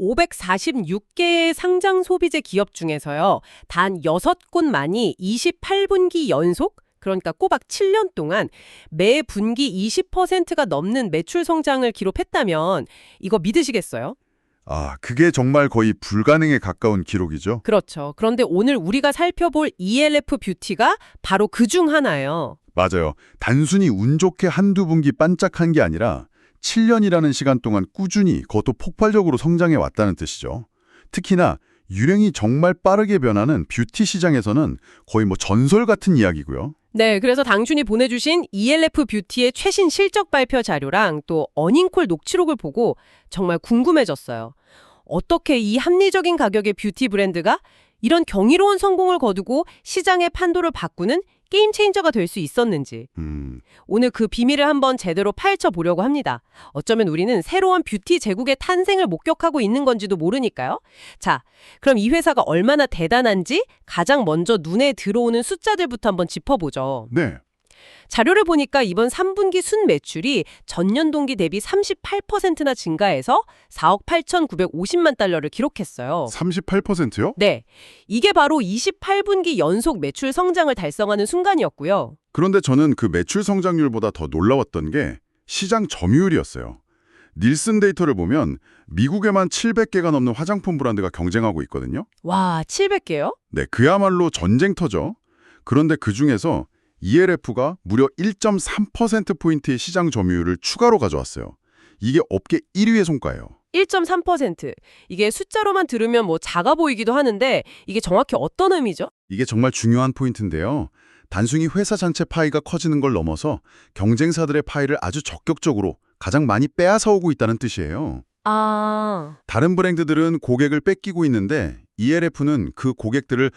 546개의 상장 소비재 기업 중에서요. 단 6곳만이 28분기 연속, 그러니까 꼬박 7년 동안 매 분기 20%가 넘는 매출 성장을 기록했다면 이거 믿으시겠어요? 아, 그게 정말 거의 불가능에 가까운 기록이죠. 그렇죠. 그런데 오늘 우리가 살펴볼 ELF 뷰티가 바로 그 중 하나예요. 맞아요. 단순히 운 좋게 한두 분기 반짝한 게 아니라 7년이라는 시간 동안 꾸준히 그것도 폭발적으로 성장해 왔다는 뜻이죠. 특히나 유행이 정말 빠르게 변하는 뷰티 시장에서는 거의 전설 같은 이야기고요. 네, 그래서 당신이 보내주신 ELF 뷰티의 최신 실적 발표 자료랑 또 어닝콜 녹취록을 보고 정말 궁금해졌어요. 어떻게 이 합리적인 가격의 뷰티 브랜드가 이런 경이로운 성공을 거두고 시장의 판도를 바꾸는 게임 체인저가 될 수 있었는지. 오늘 그 비밀을 한번 제대로 파헤쳐 보려고 합니다. 어쩌면 우리는 새로운 뷰티 제국의 탄생을 목격하고 있는 건지도 모르니까요. 자, 그럼 이 회사가 얼마나 대단한지 가장 먼저 눈에 들어오는 숫자들부터 한번 짚어보죠. 네. 자료를 보니까 이번 3분기 순 매출이 전년 동기 대비 38%나 증가해서 4억 8,950만 달러를 기록했어요. 38%요? 네, 이게 바로 28분기 연속 매출 성장을 달성하는 순간이었고요. 그런데 저는 그 매출 성장률보다 더 놀라웠던 게 시장 점유율이었어요. 닐슨 데이터를 보면 미국에만 700개가 넘는 화장품 브랜드가 경쟁하고 있거든요. 와, 700개요? 네, 그야말로 전쟁터죠. 그런데 그중에서 ELF가 무려 1.3%포인트의 시장 점유율을 추가로 가져왔어요. 이게 업계 1위의 성과예요. 1.3%. 이게 숫자로만 들으면 작아 보이기도 하는데 이게 정확히 어떤 의미죠? 이게 정말 중요한 포인트인데요. 단순히 회사 전체 파이가 커지는 걸 넘어서 경쟁사들의 파이를 아주 적극적으로 가장 많이 빼앗아 오고 있다는 뜻이에요. 아, 다른 브랜드들은 고객을 뺏기고 있는데 ELF는 그 고객들을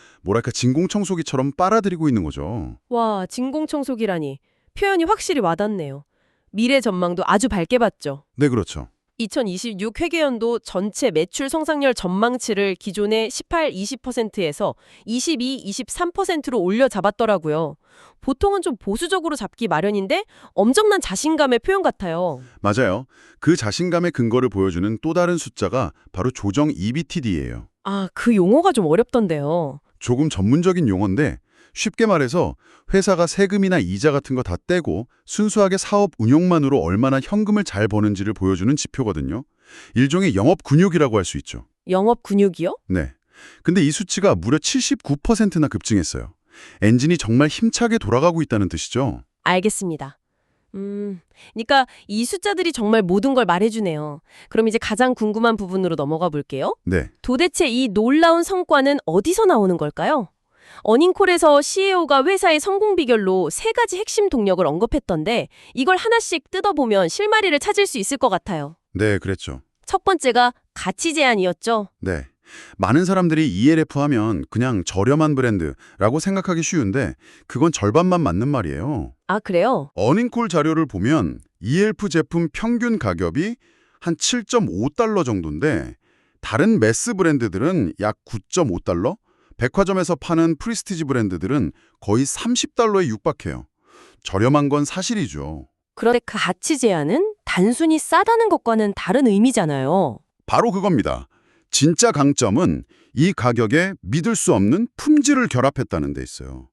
진공청소기처럼 빨아들이고 있는 거죠. 와, 진공청소기라니. 표현이 확실히 와닿네요. 미래 전망도 아주 밝게 봤죠. 네, 그렇죠. 2026 회계연도 전체 매출 성장률 전망치를 기존의 18, 20%에서 22, 23%로 올려 잡았더라고요. 보통은 좀 보수적으로 잡기 마련인데 엄청난 자신감의 표현 같아요. 맞아요. 그 자신감의 근거를 보여주는 또 다른 숫자가 바로 조정 EBITD예요. 아, 그 용어가 좀 어렵던데요. 조금 전문적인 용어인데 쉽게 말해서 회사가 세금이나 이자 같은 거 다 떼고 순수하게 사업 운용만으로 얼마나 현금을 잘 버는지를 보여주는 지표거든요. 일종의 영업 근육이라고 할 수 있죠. 영업 근육이요? 네. 근데 이 수치가 무려 79%나 급증했어요. 엔진이 정말 힘차게 돌아가고 있다는 뜻이죠. 알겠습니다. 그러니까 이 숫자들이 정말 모든 걸 말해주네요. 그럼 이제 가장 궁금한 부분으로 넘어가 볼게요. 네. 도대체 이 놀라운 성과는 어디서 나오는 걸까요? 어닝콜에서 CEO가 회사의 성공 비결로 3가지 핵심 동력을 언급했던데 이걸 하나씩 뜯어보면 실마리를 찾을 수 있을 것 같아요. 네, 그랬죠. 첫 번째가 가치 제한이었죠. 네. 많은 사람들이 ELF 하면 그냥 저렴한 브랜드라고 생각하기 쉬운데 그건 절반만 맞는 말이에요. 아, 그래요? 어닝콜 자료를 보면 ELF 제품 평균 가격이 한 7.5달러 정도인데 다른 매스 브랜드들은 약 9.5달러? 백화점에서 파는 프리스티지 브랜드들은 거의 30달러에 육박해요. 저렴한 건 사실이죠. 그런데 그 가치 제한은 단순히 싸다는 것과는 다른 의미잖아요. 바로 그겁니다. 진짜 강점은 이 가격에 믿을 수 없는 품질을 결합했다는 데 있어요.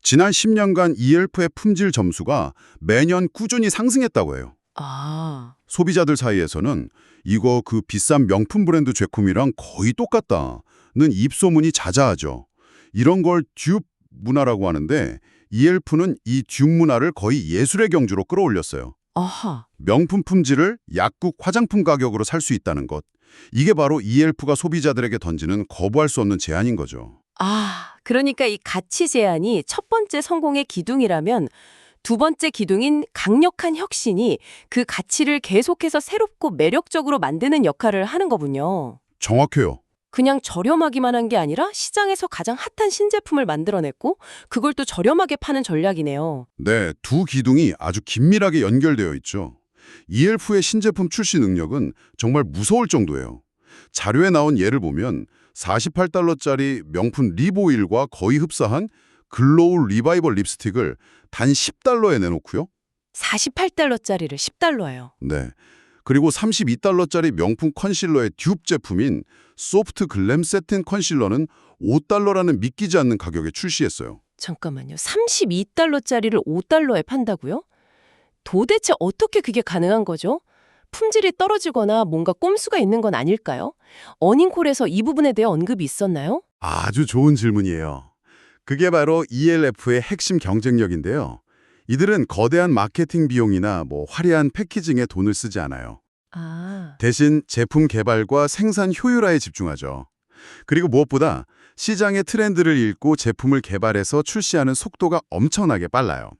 지난 10년간 ELF의 품질 점수가 매년 꾸준히 상승했다고 해요. 아, 소비자들 사이에서는 이거 그 비싼 명품 브랜드 제품이랑 거의 똑같다는 입소문이 자자하죠. 이런 걸 듀 문화라고 하는데 ELF는 이 듀 문화를 거의 예술의 경주로 끌어올렸어요. 아하. 명품 품질을 약국 화장품 가격으로 살 수 있다는 것. 이게 바로 ELF가 소비자들에게 던지는 거부할 수 없는 제안인 거죠. 아, 그러니까 이 가치 제한이 첫 번째 성공의 기둥이라면 두 번째 기둥인 강력한 혁신이 그 가치를 계속해서 새롭고 매력적으로 만드는 역할을 하는 거군요. 정확해요. 그냥 저렴하기만 한 게 아니라 시장에서 가장 핫한 신제품을 만들어냈고 그걸 또 저렴하게 파는 전략이네요. 네, 두 기둥이 아주 긴밀하게 연결되어 있죠. ELF의 신제품 출시 능력은 정말 무서울 정도예요. 자료에 나온 예를 보면 48달러짜리 명품 립오일과 거의 흡사한 글로우 리바이벌 립스틱을 단 10달러에 내놓고요. 48달러짜리를 10달러예요. 네, 그리고 32달러짜리 명품 컨실러의 듀프 제품인 소프트 글램 세틴 컨실러는 5달러라는 믿기지 않는 가격에 출시했어요. 잠깐만요. 32달러짜리를 5달러에 판다고요? 도대체 어떻게 그게 가능한 거죠? 품질이 떨어지거나 뭔가 꼼수가 있는 건 아닐까요? 어닝콜에서 이 부분에 대해 언급이 있었나요? 아주 좋은 질문이에요. 그게 바로 ELF의 핵심 경쟁력인데요. 이들은 거대한 마케팅 비용이나 화려한 패키징에 돈을 쓰지 않아요. 아, 대신 제품 개발과 생산 효율화에 집중하죠. 그리고 무엇보다 시장의 트렌드를 읽고 제품을 개발해서 출시하는 속도가 엄청나게 빨라요.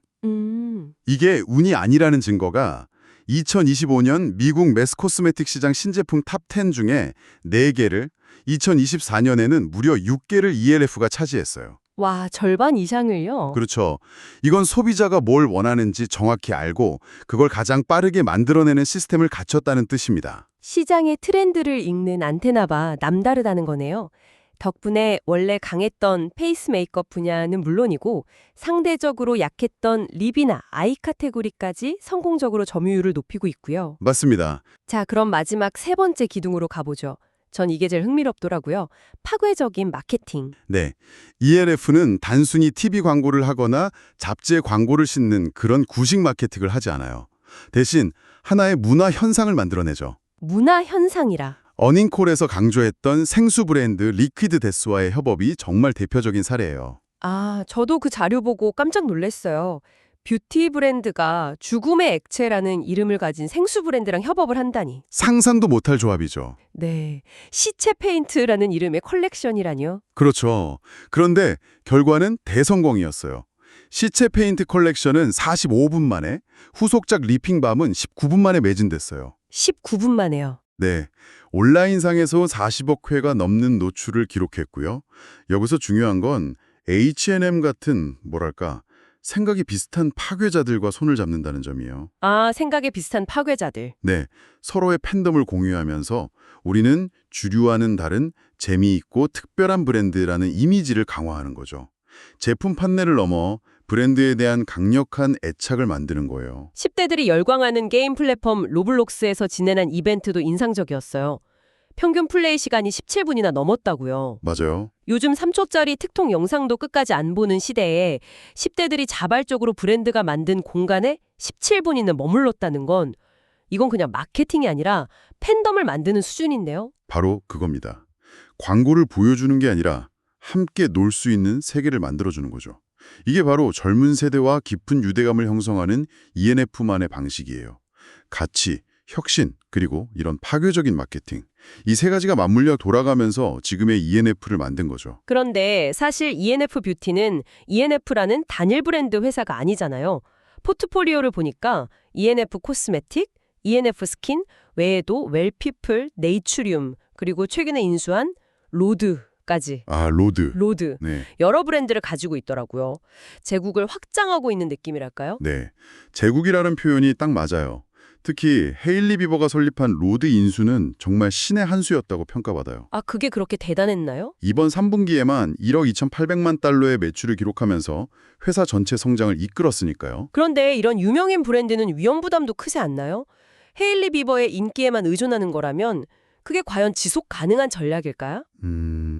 이게 운이 아니라는 증거가 2025년 미국 매스 코스메틱 시장 신제품 탑 10 중에 4개를, 2024년에는 무려 6개를 ELF가 차지했어요. 와, 절반 이상을요? 그렇죠. 이건 소비자가 뭘 원하는지 정확히 알고 그걸 가장 빠르게 만들어내는 시스템을 갖췄다는 뜻입니다. 시장의 트렌드를 읽는 안테나가 남다르다는 거네요. 덕분에 원래 강했던 페이스 메이크업 분야는 물론이고 상대적으로 약했던 립이나 아이 카테고리까지 성공적으로 점유율을 높이고 있고요. 맞습니다. 자, 그럼 마지막 세 번째 기둥으로 가보죠. 전 이게 제일 흥미롭더라고요. 파괴적인 마케팅. 네. ELF는 단순히 TV 광고를 하거나 잡지에 광고를 싣는 그런 구식 마케팅을 하지 않아요. 대신 하나의 문화 현상을 만들어내죠. 문화 현상이라. 어닝콜에서 강조했던 생수 브랜드 리퀴드 데스와의 협업이 정말 대표적인 사례예요. 아, 저도 그 자료 보고 깜짝 놀랐어요. 뷰티 브랜드가 죽음의 액체라는 이름을 가진 생수 브랜드랑 협업을 한다니. 상상도 못할 조합이죠. 네, 시체 페인트라는 이름의 컬렉션이라뇨. 그렇죠. 그런데 결과는 대성공이었어요. 시체 페인트 컬렉션은 45분 만에, 후속작 리핑밤은 19분 만에 매진됐어요. 19분 만에요. 네, 온라인상에서 40억 회가 넘는 노출을 기록했고요. 여기서 중요한 건 H&M 같은 생각이 비슷한 파괴자들과 손을 잡는다는 점이에요. 아, 생각에 비슷한 파괴자들. 네, 서로의 팬덤을 공유하면서 우리는 주류와는 다른 재미있고 특별한 브랜드라는 이미지를 강화하는 거죠. 제품 판매를 넘어 브랜드에 대한 강력한 애착을 만드는 거예요. 10대들이 열광하는 게임 플랫폼 로블록스에서 진행한 이벤트도 인상적이었어요. 평균 플레이 시간이 17분이나 넘었다고요. 맞아요. 요즘 3초짜리 틱톡 영상도 끝까지 안 보는 시대에 10대들이 자발적으로 브랜드가 만든 공간에 17분이나 머물렀다는 건 이건 그냥 마케팅이 아니라 팬덤을 만드는 수준인데요. 바로 그겁니다. 광고를 보여주는 게 아니라 함께 놀 수 있는 세계를 만들어주는 거죠. 이게 바로 젊은 세대와 깊은 유대감을 형성하는 ENF만의 방식이에요. 가치, 혁신, 그리고 이런 파괴적인 마케팅. 이 세 가지가 맞물려 돌아가면서 지금의 ENF를 만든 거죠. 그런데 사실 ENF 뷰티는 ENF라는 단일 브랜드 회사가 아니잖아요. 포트폴리오를 보니까 ENF 코스메틱, ENF 스킨, 외에도 웰피플, 네이츄리움, 그리고 최근에 인수한 로드까지. 아, 로드. 네. 여러 브랜드를 가지고 있더라고요. 제국을 확장하고 있는 느낌이랄까요? 네. 제국이라는 표현이 딱 맞아요. 특히 헤일리 비버가 설립한 로드 인수는 정말 신의 한 수였다고 평가받아요. 아, 그게 그렇게 대단했나요? 이번 3분기에만 1억 2,800만 달러의 매출을 기록하면서 회사 전체 성장을 이끌었으니까요. 그런데 이런 유명인 브랜드는 위험 부담도 크지 않나요? 헤일리 비버의 인기에만 의존하는 거라면 그게 과연 지속 가능한 전략일까요?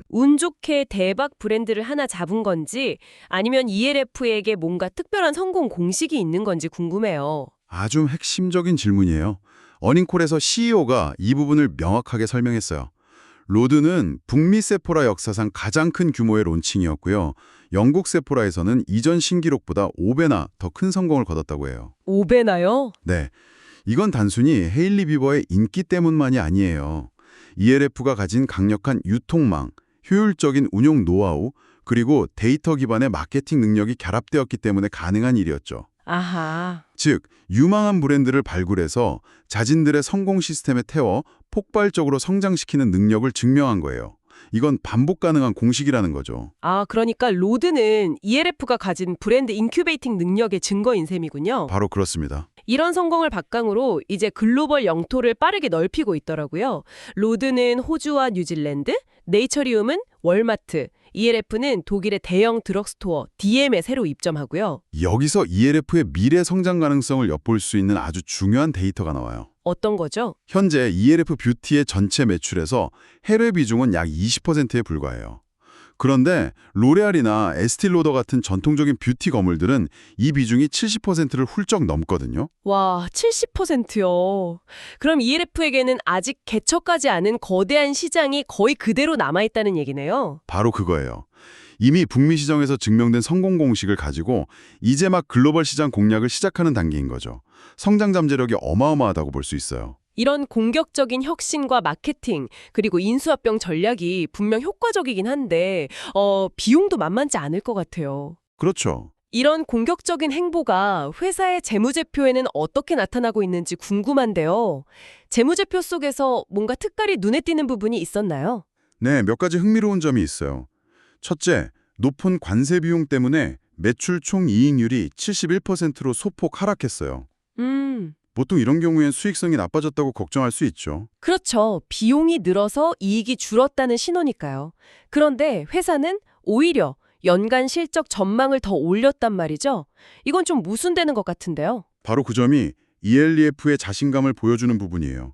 운 좋게 대박 브랜드를 하나 잡은 건지 아니면 ELF에게 뭔가 특별한 성공 공식이 있는 건지 궁금해요. 아주 핵심적인 질문이에요. 어닝콜에서 CEO가 이 부분을 명확하게 설명했어요. 로드는 북미 세포라 역사상 가장 큰 규모의 론칭이었고요. 영국 세포라에서는 이전 신기록보다 5배나 더 큰 성공을 거뒀다고 해요. 5배나요? 네, 이건 단순히 헤일리 비버의 인기 때문만이 아니에요. ELF가 가진 강력한 유통망, 효율적인 운용 노하우, 그리고 데이터 기반의 마케팅 능력이 결합되었기 때문에 가능한 일이었죠. 아하. 즉, 유망한 브랜드를 발굴해서 자신들의 성공 시스템에 태워 폭발적으로 성장시키는 능력을 증명한 거예요. 이건 반복 가능한 공식이라는 거죠. 아, 그러니까 로드는 ELF가 가진 브랜드 인큐베이팅 능력의 증거인 셈이군요. 바로 그렇습니다. 이런 성공을 바탕으로 이제 글로벌 영토를 빠르게 넓히고 있더라고요. 로드는 호주와 뉴질랜드, 네이처리움은 월마트, ELF는 독일의 대형 드럭스토어 DM에 새로 입점하고요. 여기서 ELF의 미래 성장 가능성을 엿볼 수 있는 아주 중요한 데이터가 나와요. 어떤 거죠? 현재 ELF 뷰티의 전체 매출에서 해외 비중은 약 20%에 불과해요. 그런데 로레알이나 에스티로더 같은 전통적인 뷰티 거물들은 이 비중이 70%를 훌쩍 넘거든요. 와, 70%요. 그럼 ELF에게는 아직 개척하지 않은 거대한 시장이 거의 그대로 남아있다는 얘기네요. 바로 그거예요. 이미 북미 시장에서 증명된 성공 공식을 가지고 이제 막 글로벌 시장 공략을 시작하는 단계인 거죠. 성장 잠재력이 어마어마하다고 볼 수 있어요. 이런 공격적인 혁신과 마케팅, 그리고 인수합병 전략이 분명 효과적이긴 한데, 비용도 만만치 않을 것 같아요. 그렇죠. 이런 공격적인 행보가 회사의 재무제표에는 어떻게 나타나고 있는지 궁금한데요. 재무제표 속에서 뭔가 특별히 눈에 띄는 부분이 있었나요? 네, 몇 가지 흥미로운 점이 있어요. 첫째, 높은 관세 비용 때문에 매출 총 이익률이 71%로 소폭 하락했어요. 보통 이런 경우엔 수익성이 나빠졌다고 걱정할 수 있죠. 그렇죠. 비용이 늘어서 이익이 줄었다는 신호니까요. 그런데 회사는 오히려 연간 실적 전망을 더 올렸단 말이죠. 이건 좀 모순되는 것 같은데요. 바로 그 점이 ELEF의 자신감을 보여주는 부분이에요.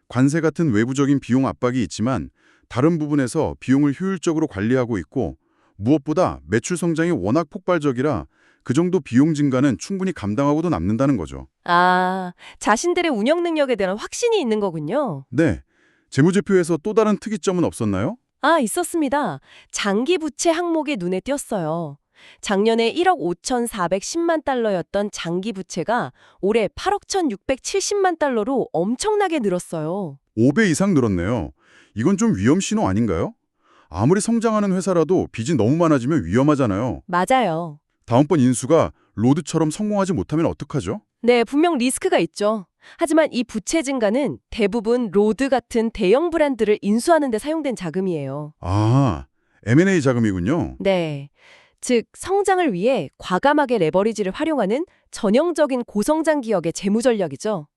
관세 같은 외부적인 비용 압박이 있지만 다른 부분에서 비용을 효율적으로 관리하고 있고 무엇보다 매출 성장이 워낙 폭발적이라 그 정도 비용 증가는 충분히 감당하고도 남는다는 거죠. 아, 자신들의 운영 능력에 대한 확신이 있는 거군요. 네, 재무제표에서 또 다른 특이점은 없었나요? 아, 있었습니다. 장기 부채 항목이 눈에 띄었어요. 작년에 1억 5,410만 달러였던 장기 부채가 올해 8억 1,670만 달러로 엄청나게 늘었어요. 5배 이상 늘었네요. 이건 좀 위험 신호 아닌가요? 아무리 성장하는 회사라도 빚이 너무 많아지면 위험하잖아요. 맞아요. 다음번 인수가 로드처럼 성공하지 못하면 어떡하죠? 네, 분명 리스크가 있죠. 하지만 이 부채 증가는 대부분 로드 같은 대형 브랜드를 인수하는 데 사용된 자금이에요. 아, M&A 자금이군요. 네. 즉, 성장을 위해 과감하게 레버리지를 활용하는 전형적인 고성장 기업의 재무 전략이죠.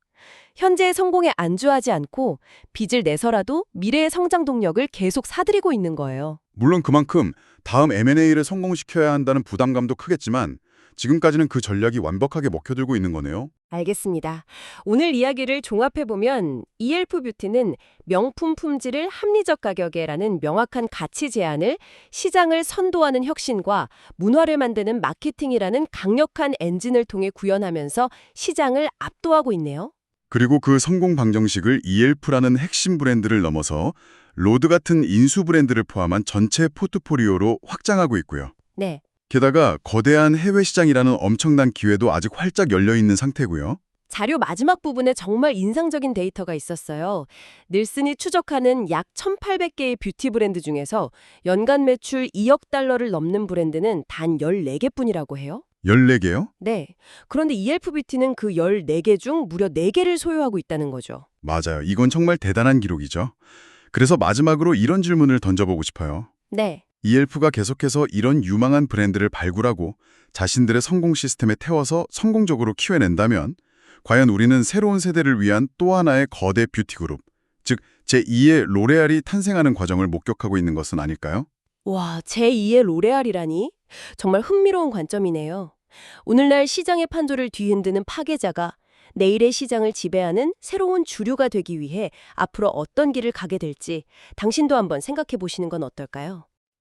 현재의 성공에 안주하지 않고 빚을 내서라도 미래의 성장 동력을 계속 사들이고 있는 거예요. 물론 그만큼 다음 M&A를 성공시켜야 한다는 부담감도 크겠지만 지금까지는 그 전략이 완벽하게 먹혀들고 있는 거네요. 알겠습니다. 오늘 이야기를 종합해보면 ELF 뷰티는 명품 품질을 합리적 가격에라는 명확한 가치 제안을 시장을 선도하는 혁신과 문화를 만드는 마케팅이라는 강력한 엔진을 통해 구현하면서 시장을 압도하고 있네요. 그리고 그 성공 방정식을 ELF라는 핵심 브랜드를 넘어서 로드 같은 인수 브랜드를 포함한 전체 포트포리오로 확장하고 있고요. 네. 게다가 거대한 해외 시장이라는 엄청난 기회도 아직 활짝 열려 있는 상태고요. 자료 마지막 부분에 정말 인상적인 데이터가 있었어요. 닐슨이 추적하는 약 1,800개의 뷰티 브랜드 중에서 연간 매출 2억 달러를 넘는 브랜드는 단 14개뿐이라고 해요. 14개요? 네. 그런데 ELF 뷰티는 그 14개 중 무려 4개를 소유하고 있다는 거죠. 맞아요. 이건 정말 대단한 기록이죠. 그래서 마지막으로 이런 질문을 던져보고 싶어요. 네. ELF가 계속해서 이런 유망한 브랜드를 발굴하고 자신들의 성공 시스템에 태워서 성공적으로 키워낸다면 과연 우리는 새로운 세대를 위한 또 하나의 거대 뷰티 그룹, 즉 제2의 로레알이 탄생하는 과정을 목격하고 있는 것은 아닐까요? 와, 제2의 로레알이라니? 정말 흥미로운 관점이네요. 오늘날 시장의 판도를 뒤흔드는 파괴자가 내일의 시장을 지배하는 새로운 주류가 되기 위해 앞으로 어떤 길을 가게 될지 당신도 한번 생각해 보시는 건 어떨까요?